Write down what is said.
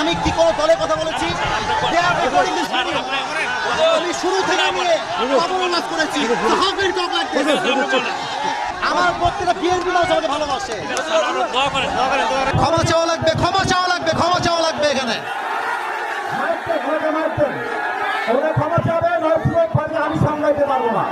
আমি কি কোনো দলে কথা বলেছি? আমি শুরু থেকে নিয়ে অবমাননা করেছি। আমার প্রত্যেকটা বিএনপি মানুষ আমাকে ভালোবাসে। ক্ষমা চাওয়া লাগবে, ক্ষমা চাওয়া লাগবে, ক্ষমা চাওয়া লাগবে। এখানে ক্ষমা চাবে, আমি সামলাইতে পারবো না।